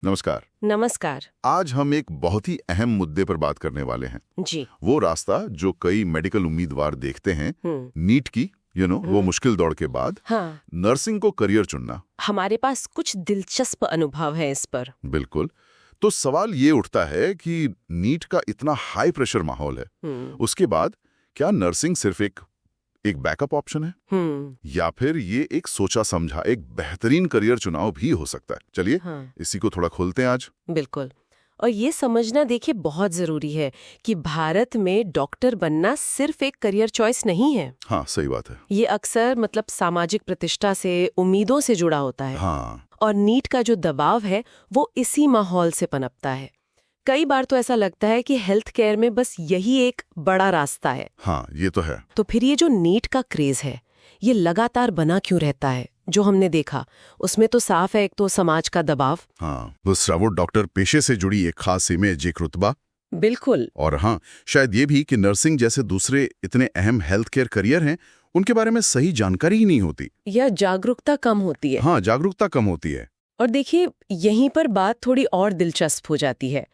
नमस्कार। नमस्कार। आज हम एक बहुत ही अहम मुद्दे पर बात करने वाले हैं। जी। वो रास्ता जो कई मेडिकल उम्मीदवार देखते हैं, नीट की वो मुश्किल दौड़ के बाद हाँ। नर्सिंग को करियर चुनना। हमारे पास कुछ दिलचस्प अनुभव है इस पर। बिल्कुल। तो सवाल ये उठता है कि नीट का इतना हाई प्रेशर माहौल है, उसके बाद क्या नर्सिंग सिर्फ एक बैकअप ऑप्शन है या फिर ये एक सोचा समझा एक बेहतरीन करियर चुनाव भी हो सकता है? चलिए इसी को थोड़ा खोलते हैं आज। बिल्कुल। और ये समझना देखिए बहुत जरूरी है कि भारत में डॉक्टर बनना सिर्फ एक करियर चॉइस नहीं है। हाँ, सही बात है। ये अक्सर सामाजिक प्रतिष्ठा से, उम्मीदों से जुड़ा होता है। हाँ। और नीट का जो दबाव है वो इसी माहौल से पनपता है। कई बार तो ऐसा लगता है कि हेल्थ केयर में बस यही एक बड़ा रास्ता है। हाँ, ये तो है। तो फिर ये जो नीट का क्रेज है, ये लगातार बना क्यों रहता है? जो हमने देखा उसमें तो साफ है, एक तो समाज का दबाव। हाँ, दूसरा वो डॉक्टर पेशे से जुड़ी एक खास इमेज, एक रुतबा। बिल्कुल। और हाँ, शायद ये भी कि नर्सिंग जैसे दूसरे इतने अहम हेल्थ केयर करियर हैं, उनके बारे में सही जानकारी ही नहीं होती या जागरूकता कम होती है। हाँ, जागरूकता कम होती है। और देखिए यहीं पर बात थोड़ी और दिलचस्प हो जाती है,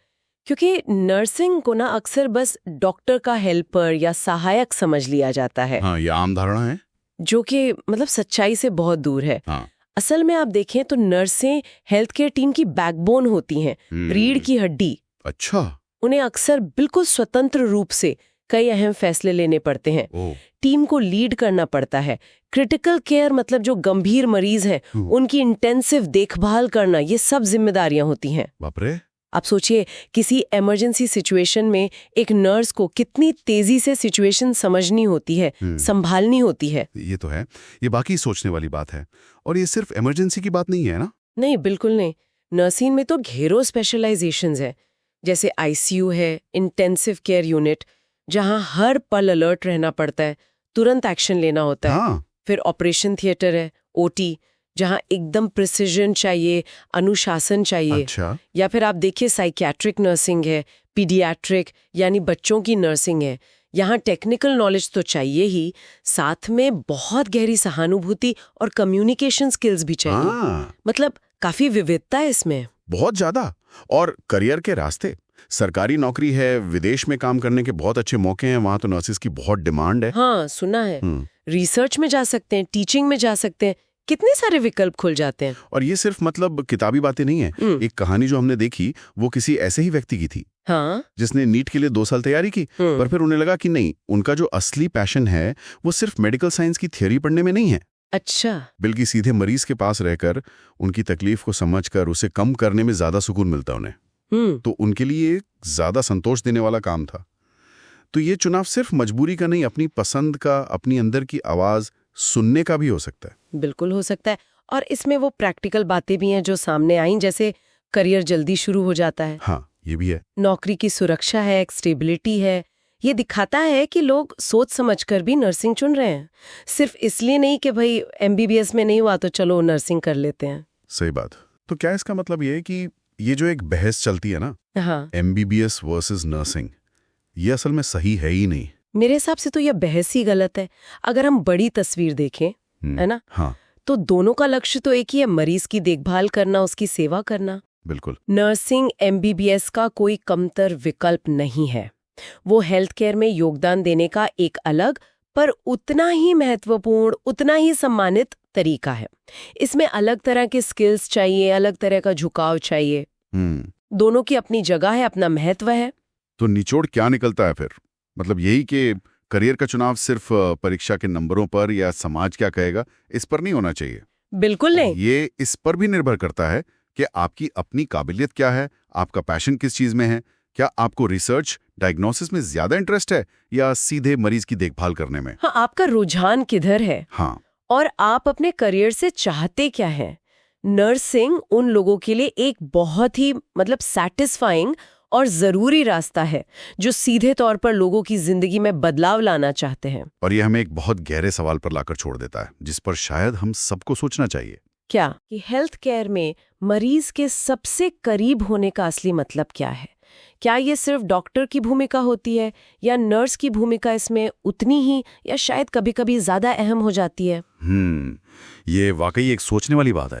क्योंकि नर्सिंग को ना अक्सर बस डॉक्टर का हेल्पर या सहायक समझ लिया जाता है। हाँ, ये आम धारणा है, जो कि सच्चाई से बहुत दूर है। हाँ। असल में आप देखें तो नर्सें हेल्थ केयर टीम की बैकबोन होती हैं, रीढ़ की हड्डी। अच्छा। उन्हें अक्सर बिल्कुल स्वतंत्र रूप से कई अहम फैसले लेने पड़ते हैं। टीम को लीड करना पड़ता है। क्रिटिकल केयर जो गंभीर मरीज हैं, उनकी इंटेंसिव देखभाल करना, ये सब जिम्मेदारियां होती हैं। बाप रे। आप सोचिए, किसी इमरजेंसी सिचुएशन में एक नर्स को कितनी तेजी से सिचुएशन समझनी होती है, संभालनी होती है। ये तो है, ये बाकी सोचने वाली बात है। और ये सिर्फ इमरजेंसी की बात नहीं है ना? नहीं, बिल्कुल नहीं। नर्सिंग में तो ढेरों स्पेशलाइजेशंस है, जैसे आईसीयू है, इंटेंसिव केयर यूनिट, जहां हर पल अलर्ट रहना पड़ता है, तुरंत एक्शन लेना होता है। हाँ। फिर ऑपरेशन थिएटर है, ओटी, जहां एकदम प्रिसिजन चाहिए, अनुशासन चाहिए। अच्छा। या फिर आप देखिए साइकियाट्रिक नर्सिंग है, पीडियाट्रिक यानी बच्चों की नर्सिंग है। यहाँ टेक्निकल नॉलेज तो चाहिए ही, साथ में बहुत गहरी सहानुभूति और कम्युनिकेशन स्किल्स भी चाहिए। हाँ। काफी विविधता है इसमें, बहुत ज्यादा। और करियर के रास्ते, सरकारी नौकरी है, विदेश में काम करने के बहुत अच्छे मौके हैं, वहां तो नर्सिस की बहुत डिमांड है। हाँ, सुना है। रिसर्च में जा सकते हैं, टीचिंग में जा सकते हैं, कितने सारे विकल्प खुल जाते हैं। और ये सिर्फ किताबी बातें नहीं है। एक कहानी जो हमने देखी वो किसी ऐसे ही व्यक्ति की थी, हाँ, जिसने नीट के लिए 2 साल तैयारी की, पर फिर उन्हें लगा कि नहीं, उनका जो असली पैशन है वो सिर्फ मेडिकल साइंस की थ्योरी पढ़ने में नहीं है। अच्छा। बल्कि सीधे मरीज के पास रहकर उनकी तकलीफ को समझकर उसे कम करने में ज्यादा सुकून मिलता उन्हें। तो उनके लिए ज्यादा संतोष देने वाला काम था। तो ये चुनाव सिर्फ मजबूरी का नहीं, अपनी पसंद का, अपनी अंदर की आवाज सुनने का भी हो सकता है। बिल्कुल हो सकता है। और इसमें वो प्रैक्टिकल बातें भी हैं जो सामने आई, जैसे करियर जल्दी शुरू हो जाता है। हाँ, ये भी है। नौकरी की सुरक्षा है, एक स्टेबिलिटी है। ये दिखाता है कि लोग सोच समझकर भी नर्सिंग चुन रहे हैं, सिर्फ इसलिए नहीं कि भाई एमबीबीएस में नहीं हुआ तो चलो नर्सिंग कर लेते हैं। सही बात। तो क्या इसका मतलब ये है कि ये जो एक बहस चलती है ना, हाँ, एमबीबीएस वर्सेस नर्सिंग, ये असल में सही है ही नहीं? मेरे हिसाब से तो यह बहस ही गलत है। अगर हम बड़ी तस्वीर देखें, है ना, हाँ, तो दोनों का लक्ष्य तो एक ही है, मरीज की देखभाल करना, उसकी सेवा करना। बिल्कुल। नर्सिंग एमबीबीएस का कोई कमतर विकल्प नहीं है। वो हेल्थ केयर में योगदान देने का एक अलग पर उतना ही महत्वपूर्ण, उतना ही सम्मानित तरीका है। इसमें अलग तरह के स्किल्स चाहिए, अलग तरह का झुकाव चाहिए। दोनों की अपनी जगह है, अपना महत्व है। तो निचोड़ क्या निकलता है फिर? यही कि करियर का चुनाव सिर्फ परीक्षा के नंबरों पर या समाज क्या कहेगा इस पर नहीं होना चाहिए। बिल्कुल नहीं। ये इस पर भी निर्भर करता है कि आपकी अपनी काबिलियत क्या है, आपका पैशन किस चीज में है। क्या आपको रिसर्च, डायग्नोसिस में ज्यादा इंटरेस्ट है या सीधे मरीज की देखभाल करने में? हाँ, आपका रुझान किधर है? हाँ। और आप अपने करियर से चाहते क्या हैं? नर्सिंग उन लोगों के लिए एक बहुत ही सैटिस्फाइंग और जरूरी रास्ता है, जो सीधे तौर पर लोगों की जिंदगी में बदलाव लाना चाहते हैं। और ये हमें एक बहुत गहरे सवाल पर लाकर छोड़ देता है, जिस पर शायद हम सबको सोचना चाहिए। क्या कि हेल्थ केयर में मरीज के सबसे करीब होने का असली मतलब क्या है? क्या ये सिर्फ डॉक्टर की भूमिका होती है, या नर्स की भूमिका इसमें उतनी ही या शायद कभी-कभी ज्यादा अहम हो जाती है? ये वाकई एक सोचने वाली बात है।